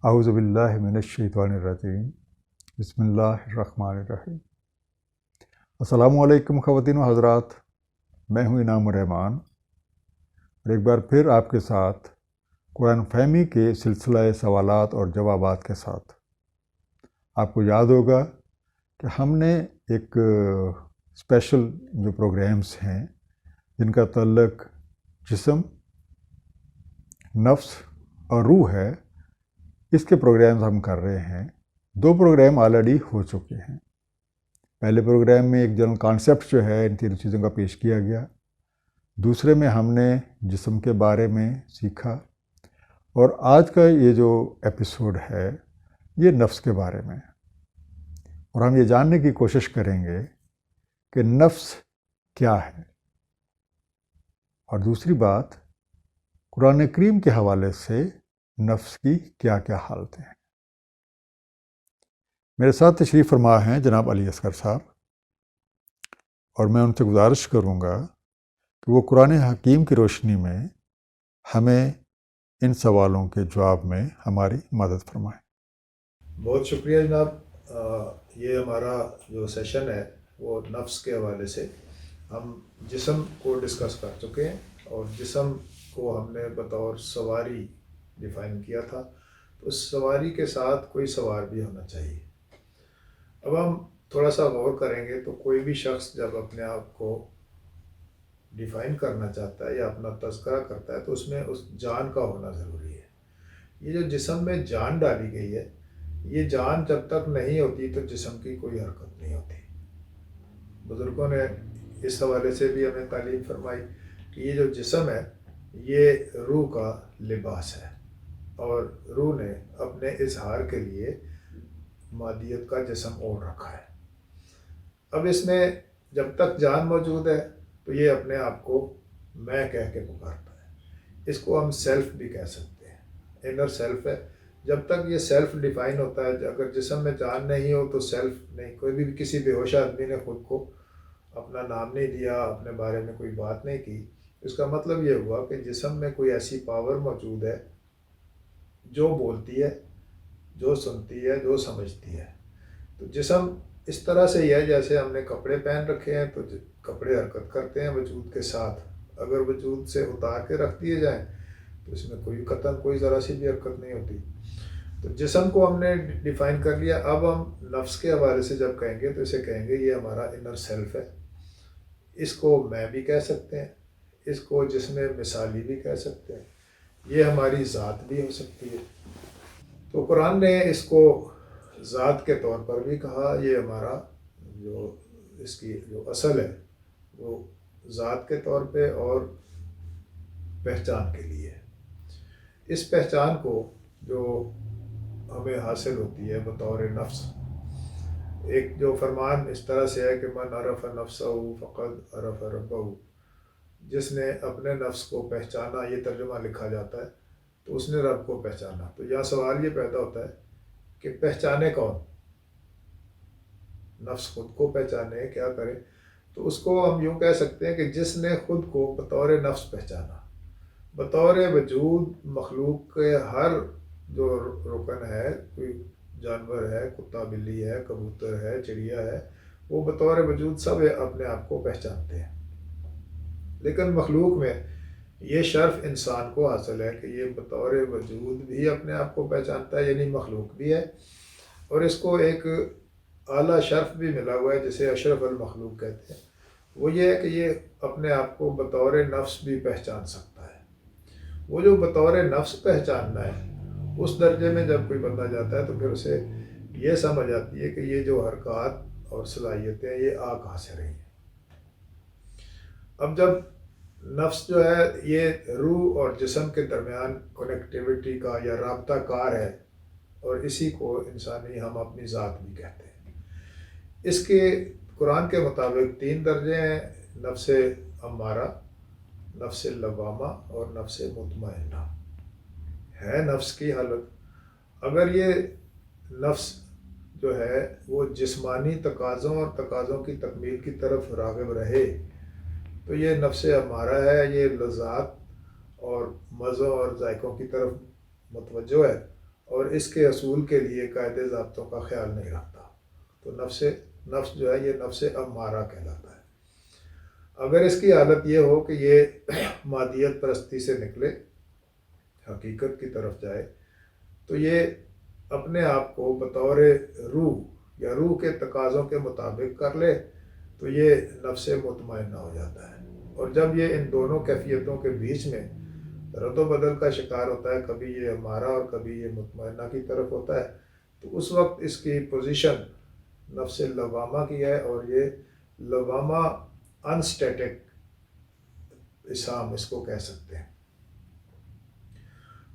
اعوذ باللہ من الشیطان الرجیم بسم اللہ الرحمن الرحیم۔ السلام علیکم خواتین و حضرات، میں ہوں انعام الرحمان اور ایک بار پھر آپ کے ساتھ قرآن فہمی کے سلسلہ سوالات اور جوابات کے ساتھ۔ آپ کو یاد ہوگا کہ ہم نے ایک اسپیشل جو پروگرامز ہیں جن کا تعلق جسم، نفس اور روح ہے، اس کے پروگرامز ہم کر رہے ہیں۔ 2 پروگرام آلریڈی ہو چکے ہیں۔ پہلے پروگرام میں ایک جنرل کانسیپٹ جو ہے ان تینوں چیزوں کا پیش کیا گیا، دوسرے میں ہم نے جسم کے بارے میں سیکھا، اور آج کا یہ جو ایپیسوڈ ہے یہ نفس کے بارے میں، اور ہم یہ جاننے کی کوشش کریں گے کہ نفس کیا ہے، اور دوسری بات قرآن کریم کے حوالے سے نفس کی کیا کیا حالتیں ہیں۔ میرے ساتھ تشریف فرما ہیں جناب علی اصغر صاحب، اور میں ان سے گزارش کروں گا کہ وہ قرآن حکیم کی روشنی میں ہمیں ان سوالوں کے جواب میں ہماری مدد فرمائیں۔ بہت شکریہ جناب۔ یہ ہمارا جو سیشن ہے وہ نفس کے حوالے سے ہم جسم کو ڈسکس کر چکے ہیں، اور جسم کو ہم نے بطور سواری ڈیفائن کیا تھا، تو اس سواری کے ساتھ کوئی سوار بھی ہونا چاہیے۔ اب ہم تھوڑا سا غور کریں گے تو کوئی بھی شخص جب اپنے آپ کو ڈیفائن کرنا چاہتا ہے یا اپنا تذکرہ کرتا ہے تو اس میں اس جان کا ہونا ضروری ہے۔ یہ جو جسم میں جان ڈالی گئی ہے، یہ جان جب تک نہیں ہوتی تو جسم کی کوئی حرکت نہیں ہوتی۔ بزرگوں نے اس حوالے سے بھی ہمیں تعلیم فرمائی کہ یہ جو جسم ہے یہ روح کا لباس ہے، اور روح نے اپنے اظہار کے لیے مادیت کا جسم اوڑھ رکھا ہے۔ اب اس میں جب تک جان موجود ہے تو یہ اپنے آپ کو میں کہہ کے پکارتا ہے۔ اس کو ہم سیلف بھی کہہ سکتے ہیں، انر سیلف ہے۔ جب تک یہ سیلف ڈیفائن ہوتا ہے، اگر جسم میں جان نہیں ہو تو سیلف نہیں۔ کوئی بھی کسی بے ہوش آدمی نے خود کو اپنا نام نہیں دیا، اپنے بارے میں کوئی بات نہیں کی، اس کا مطلب یہ ہوا کہ جسم میں کوئی ایسی پاور موجود ہے جو بولتی ہے، جو سنتی ہے، جو سمجھتی ہے۔ تو جسم اس طرح سے ہی ہے جیسے ہم نے کپڑے پہن رکھے ہیں، تو کپڑے حرکت کرتے ہیں وجود کے ساتھ۔ اگر وجود سے اتار کے رکھ دیے جائیں تو اس میں کوئی قطعاً کوئی ذرا سی بھی حرکت نہیں ہوتی۔ تو جسم کو ہم نے ڈیفائن کر لیا۔ اب ہم نفس کے حوالے سے جب کہیں گے تو اسے کہیں گے یہ ہمارا انر سیلف ہے۔ اس کو میں بھی کہہ سکتے ہیں، اس کو جسم مثالی بھی کہہ سکتے ہیں، یہ ہماری ذات بھی ہو سکتی ہے۔ تو قرآن نے اس کو ذات کے طور پر بھی کہا، یہ ہمارا جو اس کی جو اصل ہے وہ ذات کے طور پہ اور پہچان کے لیے ہے۔ اس پہچان کو جو ہمیں حاصل ہوتی ہے بطور نفس، ایک جو فرمان اس طرح سے ہے کہ من عرف نفسہ فقد عرف ربہ، جس نے اپنے نفس کو پہچانا، یہ ترجمہ لکھا جاتا ہے، تو اس نے رب کو پہچانا۔ تو یہاں سوال یہ پیدا ہوتا ہے کہ پہچانے کون؟ نفس خود کو پہچانے کیا کرے؟ تو اس کو ہم یوں کہہ سکتے ہیں کہ جس نے خود کو بطور نفس پہچانا، بطور وجود مخلوق کے ہر جو رکن ہے، کوئی جانور ہے، کتا بلی ہے، کبوتر ہے، چڑیا ہے، وہ بطور وجود سب اپنے آپ کو پہچانتے ہیں۔ لیکن مخلوق میں یہ شرف انسان کو حاصل ہے کہ یہ بطور وجود بھی اپنے آپ کو پہچانتا ہے، یعنی مخلوق بھی ہے، اور اس کو ایک اعلیٰ شرف بھی ملا ہوا ہے جسے اشرف المخلوق کہتے ہیں۔ وہ یہ ہے کہ یہ اپنے آپ کو بطور نفس بھی پہچان سکتا ہے۔ وہ جو بطور نفس پہچاننا ہے، اس درجے میں جب کوئی بندہ جاتا ہے تو پھر اسے یہ سمجھ آتی ہے کہ یہ جو حرکات اور صلاحیتیں یہ آ کہاں سے رہی ہیں۔ اب جب نفس جو ہے یہ روح اور جسم کے درمیان کنیکٹیوٹی کا یا رابطہ کار ہے، اور اسی کو انسانی ہم اپنی ذات بھی کہتے ہیں۔ اس کے قرآن کے مطابق 3 درجے ہیں: نفس امارہ، نفس لوامہ اور نفس مطمئنہ۔ ہے نفس کی حالت۔ اگر یہ نفس جو ہے وہ جسمانی تقاضوں اور تقاضوں کی تکمیل کی طرف راغب رہے تو یہ نفس امارہ ہے، یہ لذات اور مزوں اور ذائقوں کی طرف متوجہ ہے، اور اس کے اصول کے لیے قاعدے ضابطوں کا خیال نہیں رکھتا، تو نفس جو ہے یہ نفس امارہ کہلاتا ہے۔ اگر اس کی حالت یہ ہو کہ یہ مادیت پرستی سے نکلے، حقیقت کی طرف جائے، تو یہ اپنے آپ کو بطور روح یا روح کے تقاضوں کے مطابق کر لے تو یہ نفس مطمئنہ ہو جاتا ہے۔ اور جب یہ ان دونوں کیفیتوں کے بیچ میں رد و بدل کا شکار ہوتا ہے، کبھی یہ امارہ اور کبھی یہ مطمئنہ کی طرف ہوتا ہے، تو اس وقت اس کی پوزیشن نفس لوامہ کی ہے، اور یہ لوامہ انسٹیٹک اسام اس کو کہہ سکتے ہیں۔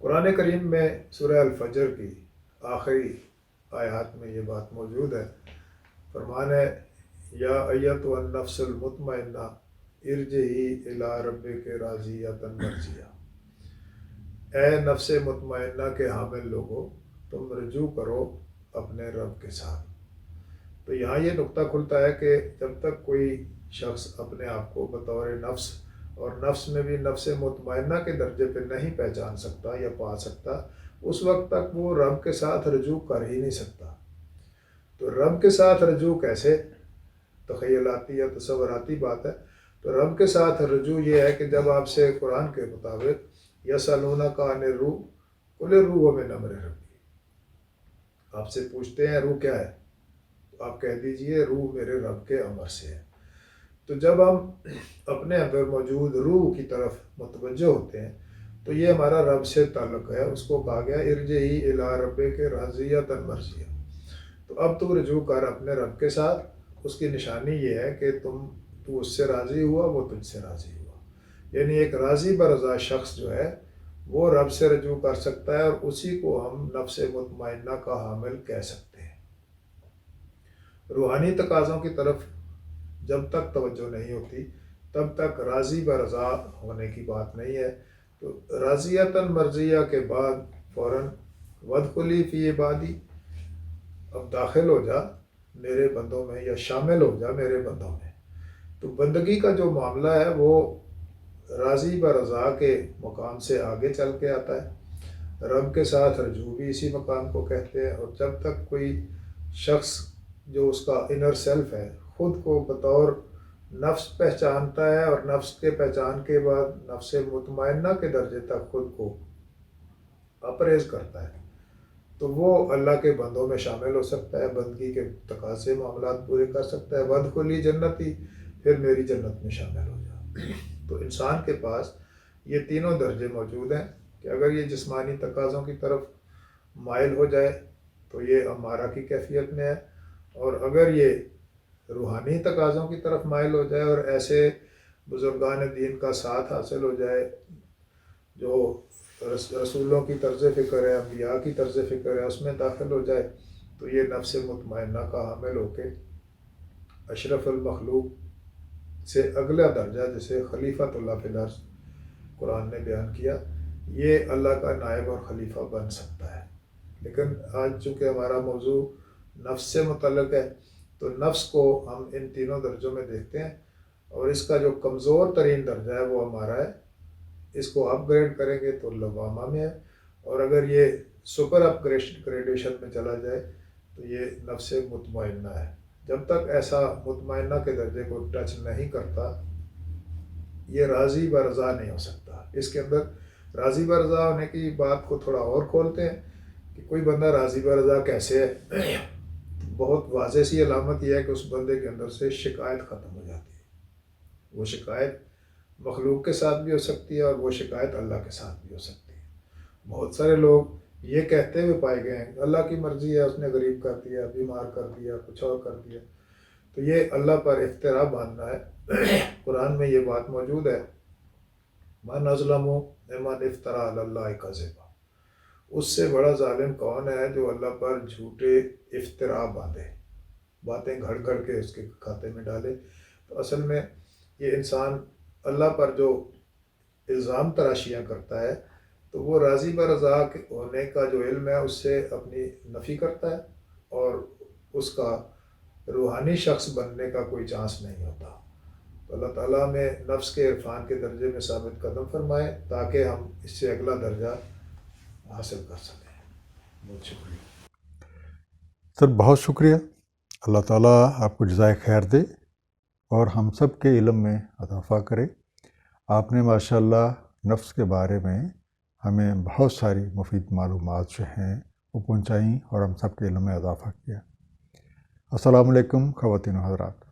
قرآن کریم میں سورہ الفجر کی آخری آیات میں یہ بات موجود ہے۔ فرمان ہے یا ایتھا النفس المطمئنہ ارجعی الی ربک راضیۃ مرضیہ، اے نفس مطمئنہ کے حامل لوگو، تم رجوع کرو اپنے رب کے ساتھ۔ تو یہاں یہ نقطہ کھلتا ہے کہ جب تک کوئی شخص اپنے آپ کو بطور نفس، اور نفس میں بھی نفس مطمئنہ کے درجے پہ نہیں پہچان سکتا یا پا سکتا، اس وقت تک وہ رب کے ساتھ رجوع کر ہی نہیں سکتا۔ تو رب کے ساتھ رجوع کیسے؟ تخیلاتی یا تصوراتی بات ہے۔ تو رب کے ساتھ رجوع یہ ہے کہ جب آپ سے قرآن کے مطابق یسألونک عن الروح قل الروح من امر ربی، آپ سے پوچھتے ہیں روح کیا ہے، تو آپ کہہ دیجئے روح میرے رب کے امر سے ہے۔ تو جب ہم اپنے اندر موجود روح کی طرف متوجہ ہوتے ہیں تو یہ ہمارا رب سے تعلق ہے۔ اس کو کہا گیا ارجعی الی ربک راضیۃ مرضیہ، تو اب تو رجوع کر اپنے رب کے ساتھ۔ اس کی نشانی یہ ہے کہ تو اس سے راضی ہوا، وہ تجھ سے راضی ہوا، یعنی ایک راضی برضا شخص جو ہے وہ رب سے رجوع کر سکتا ہے، اور اسی کو ہم نفس مطمئنہ کا حامل کہہ سکتے ہیں۔ روحانی تقاضوں کی طرف جب تک توجہ نہیں ہوتی تب تک راضی برضا ہونے کی بات نہیں ہے۔ تو راضیۃ مرضیہ کے بعد فوراً وادخلی فی عبادی، اب داخل ہو جا میرے بندوں میں، یا شامل ہو جا میرے بندوں میں۔ تو بندگی کا جو معاملہ ہے وہ راضی برضا کے مقام سے آگے چل کے آتا ہے۔ رب کے ساتھ رجوع بھی اسی مقام کو کہتے ہیں۔ اور جب تک کوئی شخص جو اس کا انر سیلف ہے خود کو بطور نفس پہچانتا ہے، اور نفس کے پہچان کے بعد نفس مطمئنہ کے درجے تک خود کو اپریز کرتا ہے، تو وہ اللہ کے بندوں میں شامل ہو سکتا ہے، بندگی کے تقاضے معاملات پورے کر سکتا ہے۔ وادخلی جنتی، پھر میری جنت میں شامل ہو جا۔ تو انسان کے پاس یہ تینوں درجے موجود ہیں کہ اگر یہ جسمانی تقاضوں کی طرف مائل ہو جائے تو یہ امارہ کی کیفیت میں ہے، اور اگر یہ روحانی تقاضوں کی طرف مائل ہو جائے اور ایسے بزرگان دین کا ساتھ حاصل ہو جائے جو رسولوں کی طرز فکر ہے، انبیاء کی طرز فکر ہے، اس میں داخل ہو جائے، تو یہ نفس مطمئنہ کا حامل ہو کے اشرف المخلوق سے اگلا درجہ جسے خلیفۃ اللہ فی الارض قرآن نے بیان کیا، یہ اللہ کا نائب اور خلیفہ بن سکتا ہے۔ لیکن آج چونکہ ہمارا موضوع نفس سے متعلق ہے تو نفس کو ہم ان تینوں درجوں میں دیکھتے ہیں، اور اس کا جو کمزور ترین درجہ ہے وہ ہمارا ہے۔ اس کو اپ گریڈ کریں گے تو لوامہ میں ہے، اور اگر یہ سپر اپ گریڈیشن میں چلا جائے تو یہ نفس مطمئنہ ہے۔ جب تک ایسا مطمئنہ کے درجے کو ٹچ نہیں کرتا یہ راضی برضا نہیں ہو سکتا۔ اس کے اندر راضی برضا ہونے کی بات کو تھوڑا اور کھولتے ہیں کہ کوئی بندہ راضی برضا کیسے ہے۔ بہت واضح سی علامت یہ ہے کہ اس بندے کے اندر سے شکایت ختم ہو جاتی ہے۔ وہ شکایت مخلوق کے ساتھ بھی ہو سکتی ہے، اور وہ شکایت اللہ کے ساتھ بھی ہو سکتی ہے۔ بہت سارے لوگ یہ کہتے ہوئے پائے گئے ہیں اللہ کی مرضی ہے، اس نے غریب کر دیا، بیمار کر دیا، کچھ اور کر دیا، تو یہ اللہ پر افتراء باندھنا ہے۔ قرآن میں یہ بات موجود ہے من اظلم ممن افترى علی اللہ کذبا، اس سے بڑا ظالم کون ہے جو اللہ پر جھوٹے افتراء باندھے، باتیں گھڑ گھڑ کے اس کے کھاتے میں ڈالے۔ تو اصل میں یہ انسان اللہ پر جو الزام تراشیاں کرتا ہے تو وہ راضی برضا ہونے کا جو علم ہے اس سے اپنی نفی کرتا ہے، اور اس کا روحانی شخص بننے کا کوئی چانس نہیں ہوتا۔ تو اللہ تعالیٰ میں نفس کے عرفان کے درجے میں ثابت قدم فرمائے تاکہ ہم اس سے اگلا درجہ حاصل کر سکیں۔ بہت شکریہ سر، بہت شکریہ. اللہ تعالیٰ آپ کو جزائے خیر دے اور ہم سب کے علم میں اضافہ کرے. آپ نے ماشاءاللہ نفس کے بارے میں ہمیں بہت ساری مفید معلومات جو ہیں وہ پہنچائیں اور ہم سب کے علم میں اضافہ کیا. السلام علیکم خواتین و حضرات.